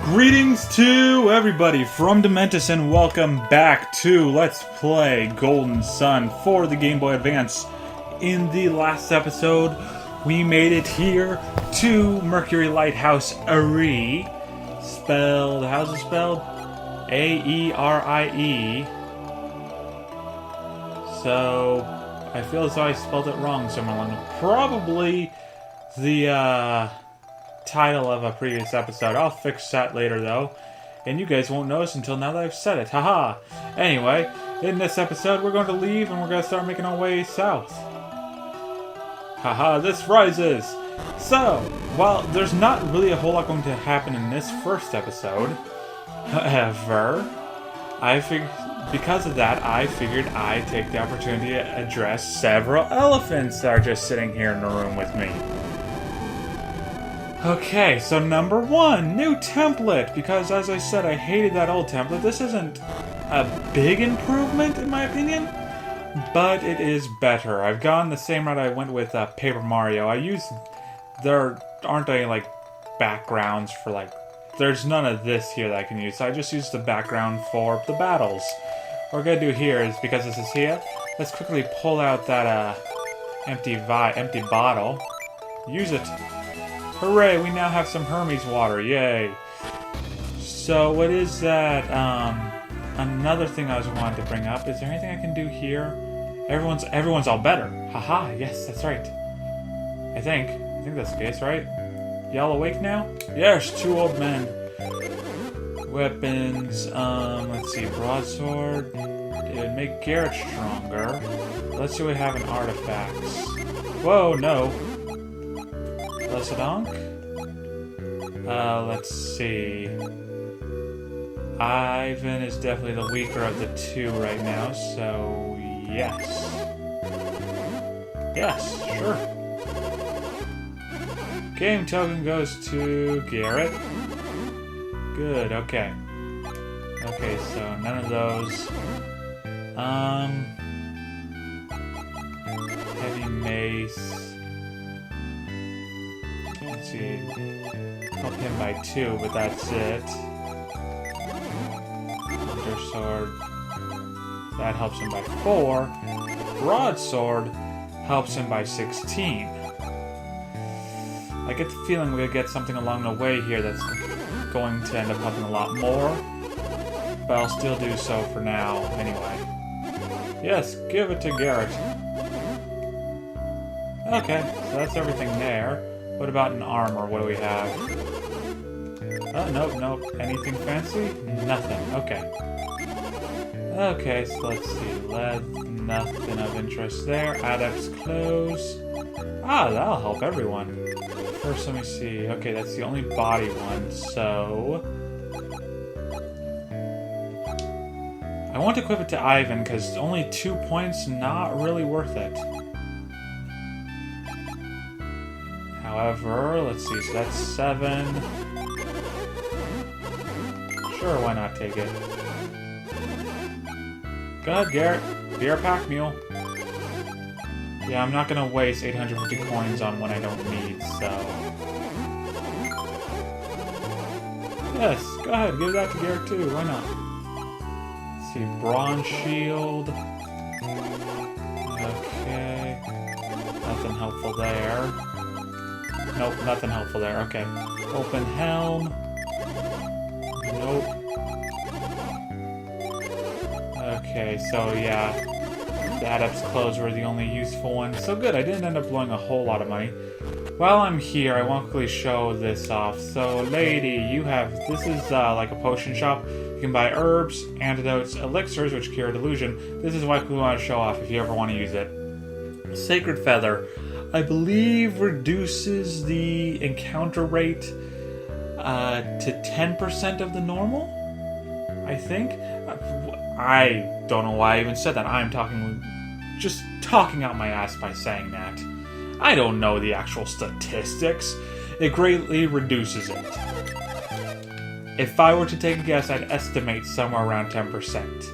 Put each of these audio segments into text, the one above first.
Greetings to everybody from Dementis and welcome back to Let's Play Golden Sun for the Game Boy Advance. In the last episode, we made it here to Mercury Lighthouse Aerie. How's it spelled? A-E-R-I-E. So, I feel as though I spelled it wrong somewhere along. Probably the, title of a previous episode. I'll fix that later though, and you guys won't notice until now that I've said it. Haha. Anyway, in this episode we're going to leave and we're going to start making our way south. Haha, this rises! So, while there's not really a whole lot going to happen in this first episode, however, because of that, I figured I'd take the opportunity to address several elephants that are just sitting here in the room with me. Okay, so number one, new template, because as I said, I hated that old template. This isn't a big improvement in my opinion, but it is better. I've gone the same route I went with Paper Mario. There aren't any like backgrounds for there's none of this here that I can use, so I just used the background for the battles. What we're gonna do here is, because this is here, let's quickly pull out that empty bottle, use it. Hooray, we now have some Hermes water, yay! So, what is that, another thing I was wanting to bring up, is there anything I can do here? Everyone's all better. Haha, yes, that's right. I think that's the case, right? Y'all awake now? Yes, two old men. Weapons, let's see, broadsword. It would make Garrett stronger. Let's see what we have in artifacts. Whoa, no. Lessadonk? Let's see. Ivan is definitely the weaker of the two right now, so yes. Yes, sure. Game token goes to Garrett. Good, okay. Okay, so none of those. Heavy mace. Let's see. Help him by 2, but that's it. Undersword. That helps him by 4. Broadsword helps him by 16. I get the feeling we'll get something along the way here that's going to end up helping a lot more. But I'll still do so for now, anyway. Yes, give it to Garrett. Okay, so that's everything there. What about an armor? What do we have? Oh, nope. Anything fancy? Nothing. Okay. Okay, so let's see. Lead, nothing of interest there. Adept's clothes. Ah, that'll help everyone. First, let me see. Okay, that's the only body one, so... I want to equip it to Ivan, because only 2 points, not really worth it. However, let's see, so that's 7. Sure, why not take it? Go ahead, Garrett. Be our pack mule. Yeah, I'm not gonna waste 850 coins on one I don't need, so... Yes, go ahead, give that to Garrett too, why not? Let's see, bronze shield. Okay. Nothing helpful there. Nope, nothing helpful there. Okay. Open helm. Nope. Okay, so yeah. The Adept's clothes were the only useful ones. So good, I didn't end up blowing a whole lot of money. While I'm here, I want to quickly show this off. So, lady, you have... This is like a potion shop. You can buy herbs, antidotes, elixirs, which cure delusion. This is what we want to show off if you ever want to use it. Sacred Feather. I believe reduces the encounter rate to 10% of the normal, I think. I don't know why I even said that. I'm just talking out my ass by saying that. I don't know the actual statistics. It greatly reduces it. If I were to take a guess, I'd estimate somewhere around 10%.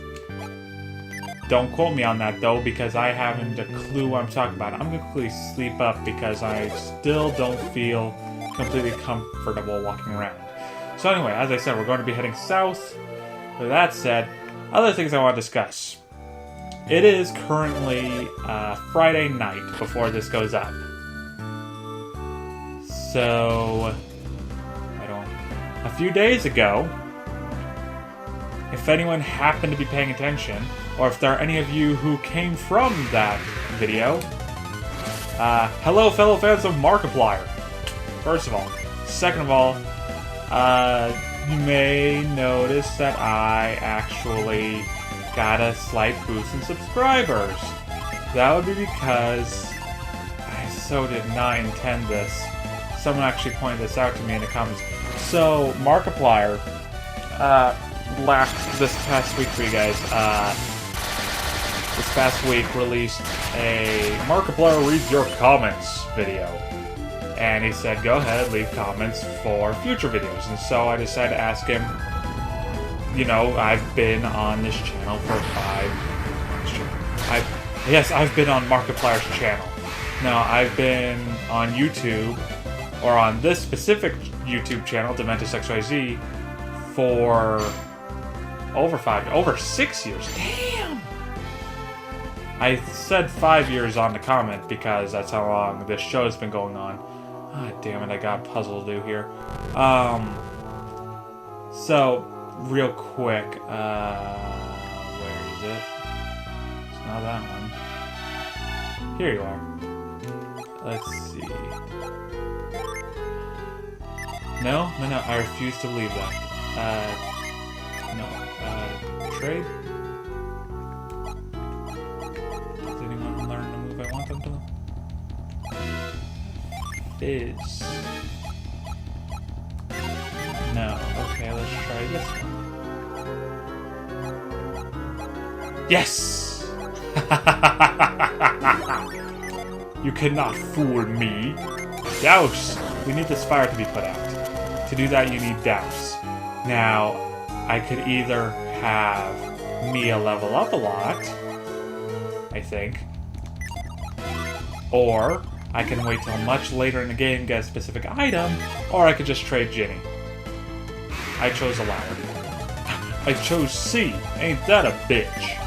Don't quote me on that, though, because I haven't a clue what I'm talking about. I'm going to quickly sleep up because I still don't feel completely comfortable walking around. So anyway, as I said, we're going to be heading south. With that said, other things I want to discuss. It is currently Friday night before this goes up. So, a few days ago, if anyone happened to be paying attention, or if there are any of you who came from that video, hello fellow fans of Markiplier, first of all. Second of all, you may notice that I actually got a slight boost in subscribers. That would be because I so did not intend this. Someone actually pointed this out to me in the comments. So, Markiplier, this past week for you guys, this past week released a Markiplier Reads Your Comments video. And he said, go ahead, leave comments for future videos. And so I decided to ask him, you know, I've been on this channel for I've been on Markiplier's channel. Now, I've been on YouTube, or on this specific YouTube channel, DementisXYZ, for over 6 years. Damn! I said 5 years on the comment because that's how long this show's been going on. Ah, damn it, I got a puzzle to do here. So, real quick, where is it? It's not that one. Here you are. Let's see. No, I refuse to believe that. Trade? Does anyone learn the move I want them to? Fizz. No. Okay, let's try this one. Yes! You cannot fool me. Douse! We need this fire to be put out. To do that, you need douse. Now, I could either have Mia level up a lot, I think, or I can wait till much later in the game, get a specific item, or I could just trade Ginny. I chose the latter. I chose C. Ain't that a bitch?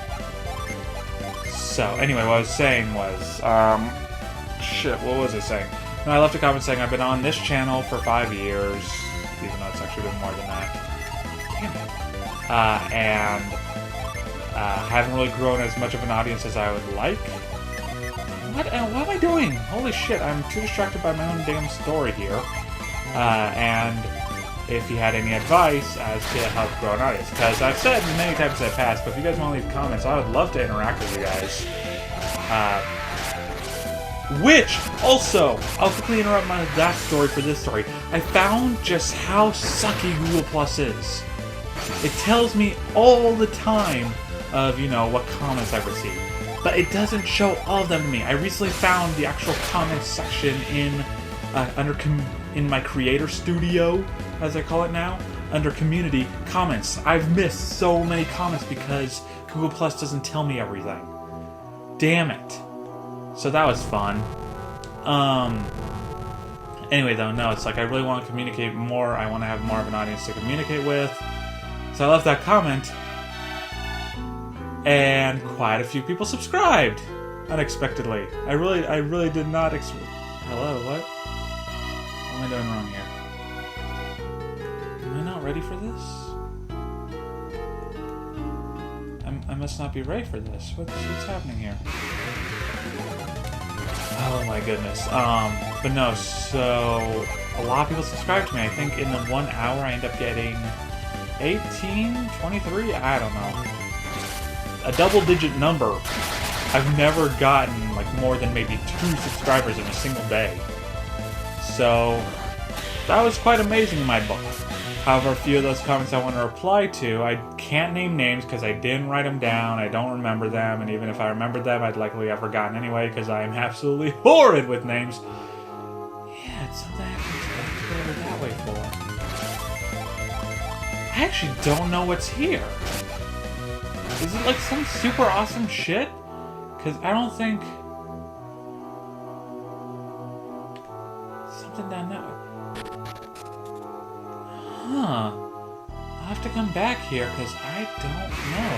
So, anyway, what I was saying was, shit, what was I saying? No, I left a comment saying I've been on this channel for 5 years, even though it's actually been more than that. Damn it. And haven't really grown as much of an audience as I would like. What am I doing? Holy shit, I'm too distracted by my own damn story here. And if you had any advice as to how to grow an audience, because I've said many times in the past, but if you guys want to leave comments, I would love to interact with you guys. Which, also, I'll quickly interrupt that story for this story. I found just how sucky Google Plus is. It tells me all the time of, you know, what comments I've received. But it doesn't show all of them to me. I recently found the actual comments section in my creator studio, as I call it now, under community comments. I've missed so many comments because Google Plus doesn't tell me everything. Damn it. So that was fun. Anyway, though, no, it's like I really want to communicate more. I want to have more of an audience to communicate with. So I left that comment, and quite a few people subscribed unexpectedly. I really did not expect. Hello, what? What am I doing wrong here? Am I not ready for this? I must not be ready for this. What's happening here? Oh my goodness. But no, so a lot of people subscribed to me. I think in the 1 hour I end up getting 18, 23, I don't know. A double-digit number. I've never gotten like more than maybe 2 subscribers in a single day. So that was quite amazing in my book. However, a few of those comments I want to reply to, I can't name names because I didn't write them down, I don't remember them, and even if I remembered them, I'd likely have forgotten anyway because I am absolutely horrid with names. Yeah, it's something I have to go that way for. I actually don't know what's here. Is it like some super awesome shit? Because I don't think... Something down that way. Huh. I'll have to come back here, because I don't know.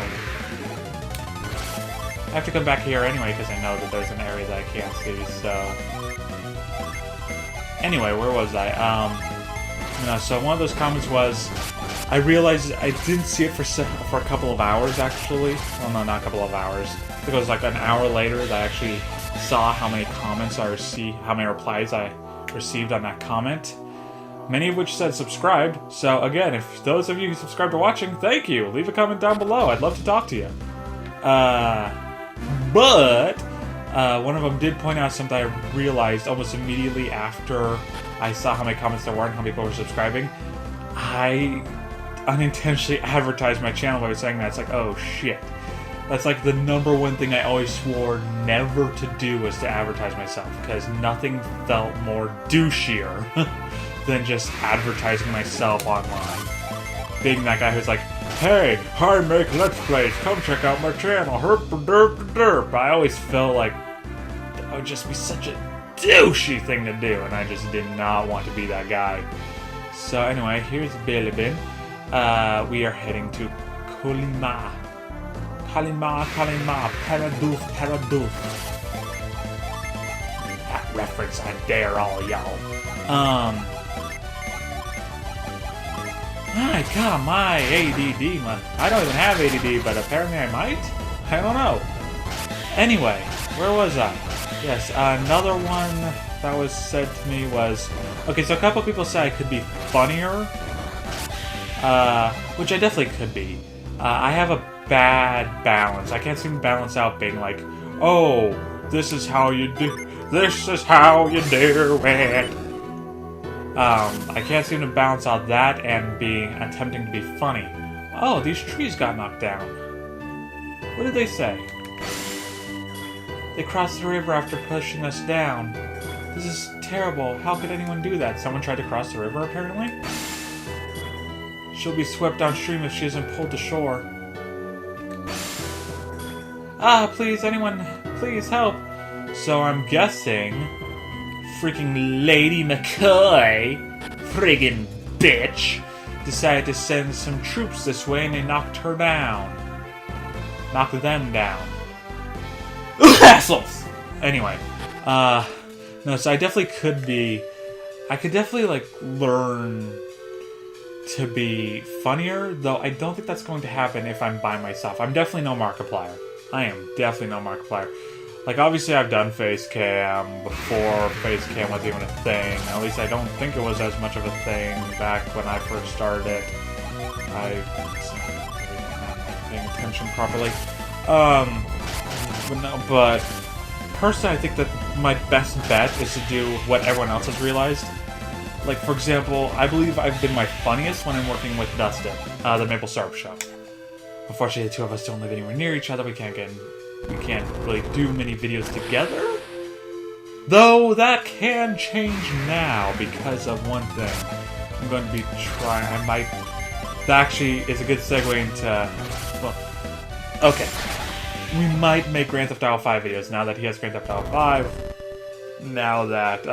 I have to come back here anyway, because I know that there's an area that I can't see, so... Anyway, where was I? So one of those comments was... I realized I didn't see it for a couple of hours, actually. Well, no, not a couple of hours. I think it was like an hour later that I actually saw how many comments I received, how many replies I received on that comment. Many of which said subscribed. So again, if those of you who subscribed are watching, thank you. Leave a comment down below. I'd love to talk to you. But one of them did point out something I realized almost immediately after I saw how many comments there were and how many people were subscribing. I unintentionally advertised my channel by saying that. It's like, oh shit. That's like the #1 thing I always swore never to do was to advertise myself, because nothing felt more douchier than just advertising myself online. Being that guy who's like, hey, I make Let's Plays, come check out my channel, herp-a-derp-a-derp. I always felt like that would just be such a douchey thing to do, and I just did not want to be that guy. So anyway, here's Bilibin. We are heading to Kalima, Paradoof. That reference, I dare all y'all. My god, my ADD, I don't even have ADD, but apparently I might? I don't know. Anyway, where was I? Yes, another one that was said to me was... Okay, so a couple people said I could be funnier. Which I definitely could be. I have a bad balance. I can't seem to balance out being like, oh, this is how you do... This is how you do it. I can't seem to balance out that and attempting to be funny. Oh, these trees got knocked down. What did they say? They crossed the river after pushing us down. This is terrible. How could anyone do that? Someone tried to cross the river, apparently? She'll be swept downstream if she isn't pulled to shore. Ah, please, anyone, please help. So I'm guessing... freaking Lady McCoy, friggin' bitch, decided to send some troops this way and they knocked her down. Knocked them down. Assholes! Anyway, no, so I definitely could be... I could definitely, like, learn to be funnier, though I don't think that's going to happen if I'm by myself. I'm definitely no Markiplier. I am definitely no Markiplier. Like, obviously I've done face cam before face cam was even a thing. At least I don't think it was as much of a thing back when I first started it. I wasn't paying attention properly. But personally I think that my best bet is to do what everyone else has realized. Like, for example, I believe I've been my funniest when I'm working with Dustin, the Maple Syrup Show. Unfortunately, the two of us don't live anywhere near each other. We can't really do many videos together. Though that can change now because of one thing. I'm going to be trying... That actually is a good segue into... Well, okay. We might make Grand Theft Auto 5 videos now that he has Grand Theft Auto 5. Now that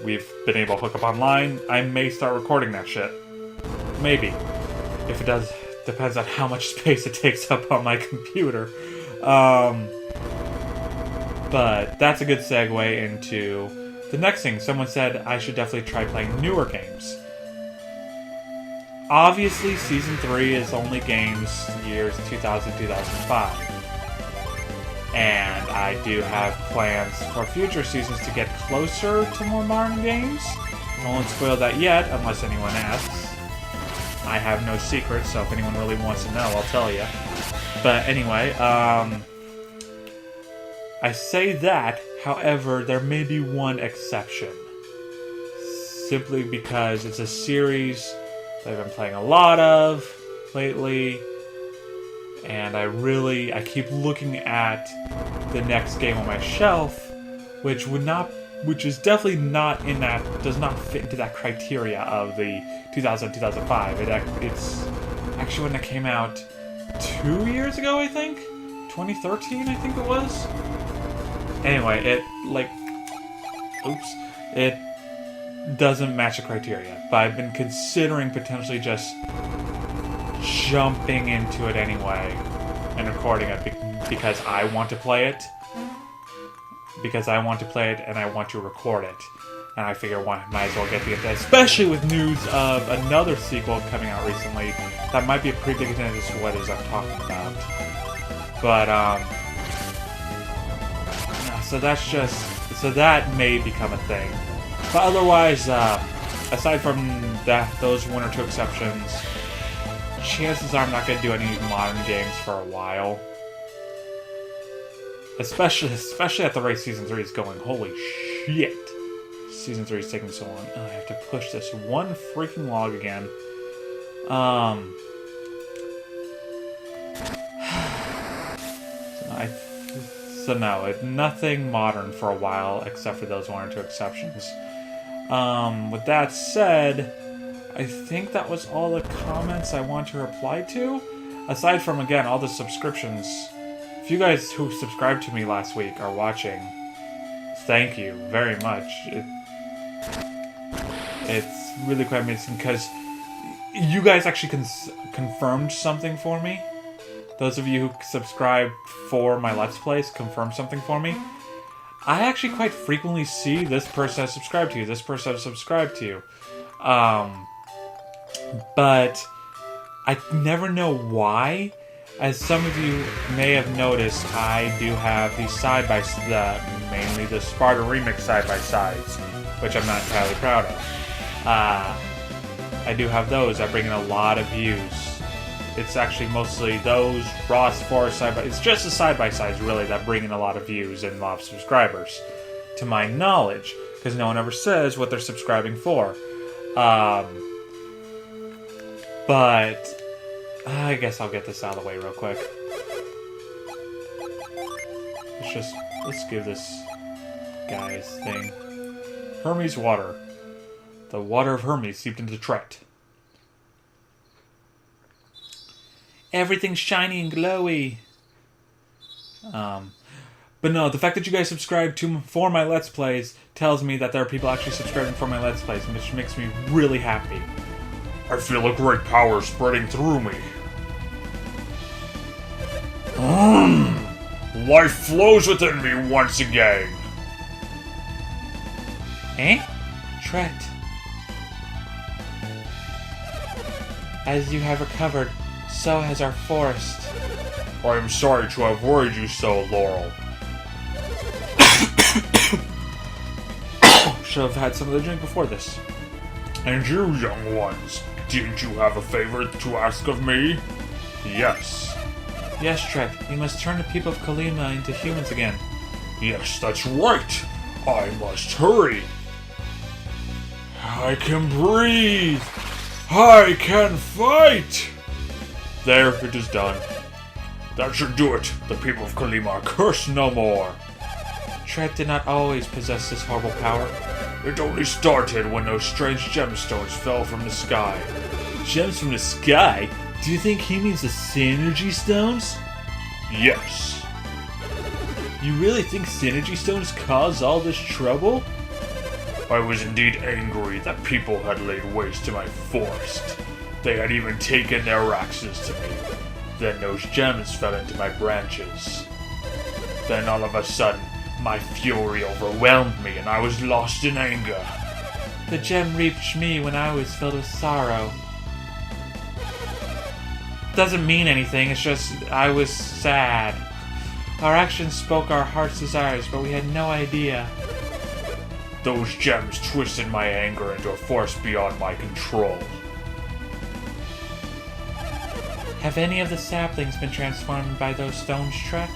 we've been able to hook up online, I may start recording that shit. Maybe. If it does... Depends on how much space it takes up on my computer. But that's a good segue into the next thing. Someone said I should definitely try playing newer games. Obviously, Season 3 is only games years 2000-2005. And I do have plans for future seasons to get closer to more modern games. I won't spoil that yet, unless anyone asks. I have no secrets, so if anyone really wants to know, I'll tell you. But anyway, I say that, however, there may be one exception. Simply because it's a series that I've been playing a lot of lately, and I keep looking at the next game on my shelf, which is definitely not in that, does not fit into that criteria of the 2000-2005. It's actually when it came out 2 years ago, I think? 2013, I think it was? Anyway, it doesn't match the criteria. But I've been considering potentially just jumping into it anyway and recording it because I want to play it. Because I want to play it and I want to record it. And I figure might as well get the especially with news of another sequel coming out recently that might be a pretty big hint as to what it is I'm talking about. But so that's just that may become a thing. But otherwise, aside from those one or two exceptions, chances are I'm not going to do any modern games for a while. Especially at the rate Season 3 is going. Holy shit. Season 3 is taking so long. Oh, I have to push this one freaking log again. So no, nothing modern for a while, except for those one or two exceptions. With that said, I think that was all the comments I want to reply to. Aside from, again, all the subscriptions. If you guys who subscribed to me last week are watching, thank you very much. It's really quite amazing because you guys actually confirmed something for me. Those of you who subscribe for my Let's Plays confirmed something for me. I actually quite frequently see this person has subscribed to you, this person has subscribed to you. But I never know why. As some of you may have noticed, I do have these mainly the Sparta Remix side-by-sides, which I'm not entirely proud of. I do have those that bring in a lot of views. It's actually mostly those Ross Forest it's just the side-by-sides really that bring in a lot of views and a lot of subscribers, to my knowledge, because no one ever says what they're subscribing for. But I guess I'll get this out of the way real quick. Let's give this guy's thing. Hermes water. The water of Hermes seeped into Tret. Everything's shiny and glowy. But no, the fact that you guys subscribe for my Let's Plays tells me that there are people actually subscribing for my Let's Plays, which makes me really happy. I feel a great power spreading through me. Life flows within me once again. Eh? Tret. As you have recovered, so has our forest. I am sorry to have worried you so, Laurel. Should have had some of the drink before this. And you, young ones, didn't you have a favor to ask of me? Yes. Yes, Tret, we must turn the people of Kalima into humans again. Yes, that's right. I must hurry. I can breathe. I can fight. There, it is done. That should do it. The people of Kalima are cursed no more. Tret did not always possess this horrible power. It only started when those strange gemstones fell from the sky. Gems from the sky? Do you think he means the Synergy Stones? Yes. You really think Synergy Stones caused all this trouble? I was indeed angry that people had laid waste to my forest. They had even taken their axes to me. Then those gems fell into my branches. Then all of a sudden, my fury overwhelmed me and I was lost in anger. The gem reached me when I was filled with sorrow. Doesn't mean anything, it's just I was sad. Our actions spoke our heart's desires, but we had no idea. Those gems twisted my anger into a force beyond my control. Have any of the saplings been transformed by those stones, Tret?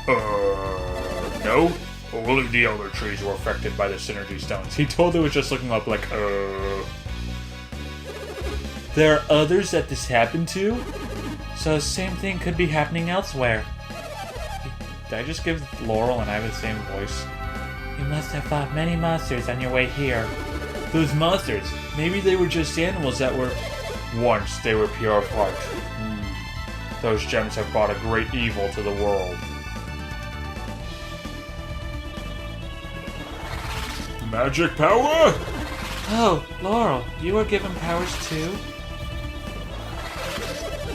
No. Only the elder trees were affected by the Synergy Stones. He told it was just looking up like, There are others that this happened to? So the same thing could be happening elsewhere. Did I just give Laurel and I the same voice? You must have fought many monsters on your way here. Those monsters, maybe they were just animals that were... Once they were pure of heart. Those gems have brought a great evil to the world. Magic power? Oh, Laurel, you were given powers too?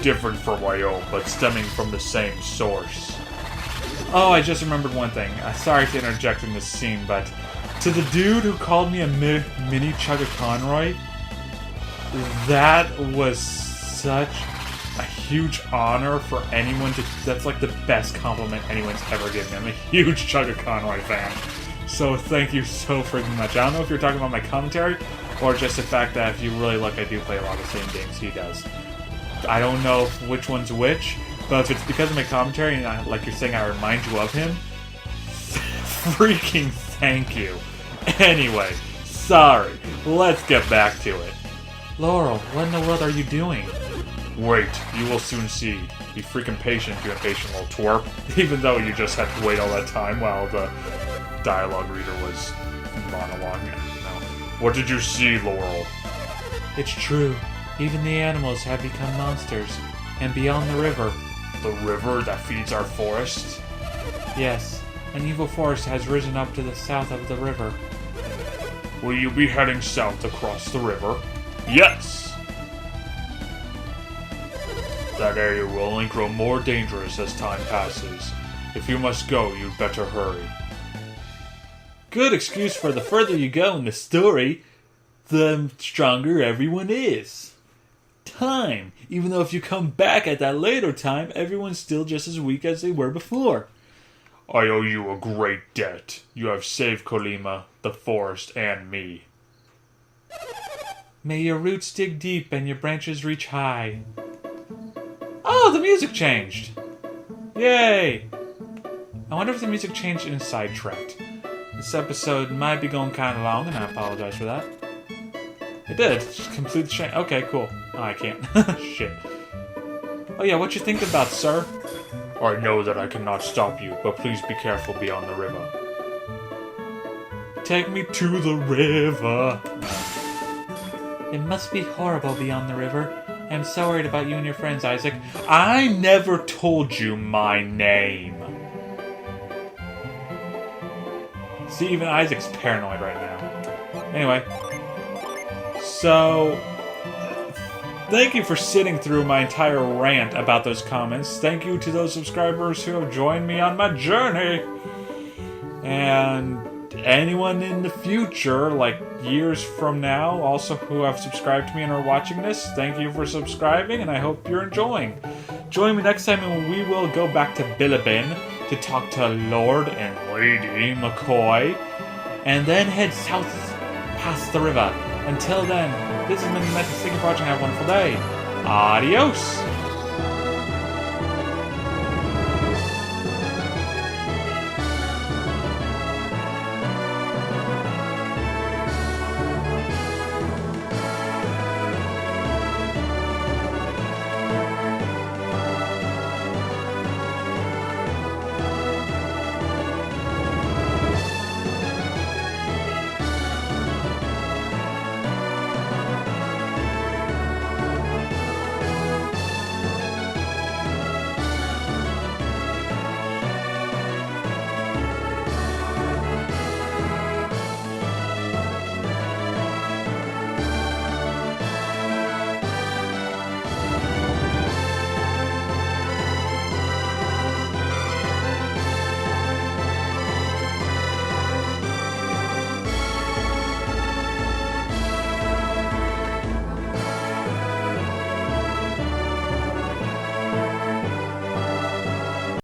Different from my own, but stemming from the same source. Oh, I just remembered one thing. Sorry to interject in this scene, but to the dude who called me a mini Chugga-Conroy, that was such a huge honor for anyone to... That's like the best compliment anyone's ever given me. I'm a huge Chugga-Conroy fan. So thank you so freaking much. I don't know if you're talking about my commentary, or just the fact that if you really look, I do play a lot of the same games he does. I don't know which one's which, but if it's because of my commentary and like you're saying I remind you of him, freaking thank you. Anyway, sorry. Let's get back to it. Laurel, what in the world are you doing? Wait, you will soon see. Be freaking patient, you impatient little twerp. Even though you just had to wait all that time while the dialogue reader was monologuing. No. What did you see, Laurel? It's true. Even the animals have become monsters. And beyond the river. The river that feeds our forests? Yes. An evil force has risen up to the south of the river. Will you be heading south across the river? Yes! That area will only grow more dangerous as time passes. If you must go, you'd better hurry. Good excuse for the further you go in the story, the stronger everyone is. Time. Even though if you come back at that later time, everyone's still just as weak as they were before. I owe you a great debt. You have saved Colima, the forest, and me. May your roots dig deep and your branches reach high. Oh, the music changed! Yay! I wonder if the music changed in Sidetracked. This episode might be going kind of long, and I apologize for that. It did. Just complete the change. Okay, cool. Oh, I can't. Shit. Oh yeah, what you think about, sir? I know that I cannot stop you, but please be careful beyond the river. Take me to the river. It must be horrible beyond the river. I'm so worried about you and your friends, Isaac. I never told you my name. See, even Isaac's paranoid right now. Anyway. So, thank you for sitting through my entire rant about those comments. Thank you to those subscribers who have joined me on my journey. And anyone in the future, like years from now, also who have subscribed to me and are watching this, thank you for subscribing, and I hope you're enjoying. Join me next time when we will go back to Bilibin to talk to Lord and Lady McCoy, and then head south past the river. Until then, this has been DementisXYZ. Have a wonderful day. Adios!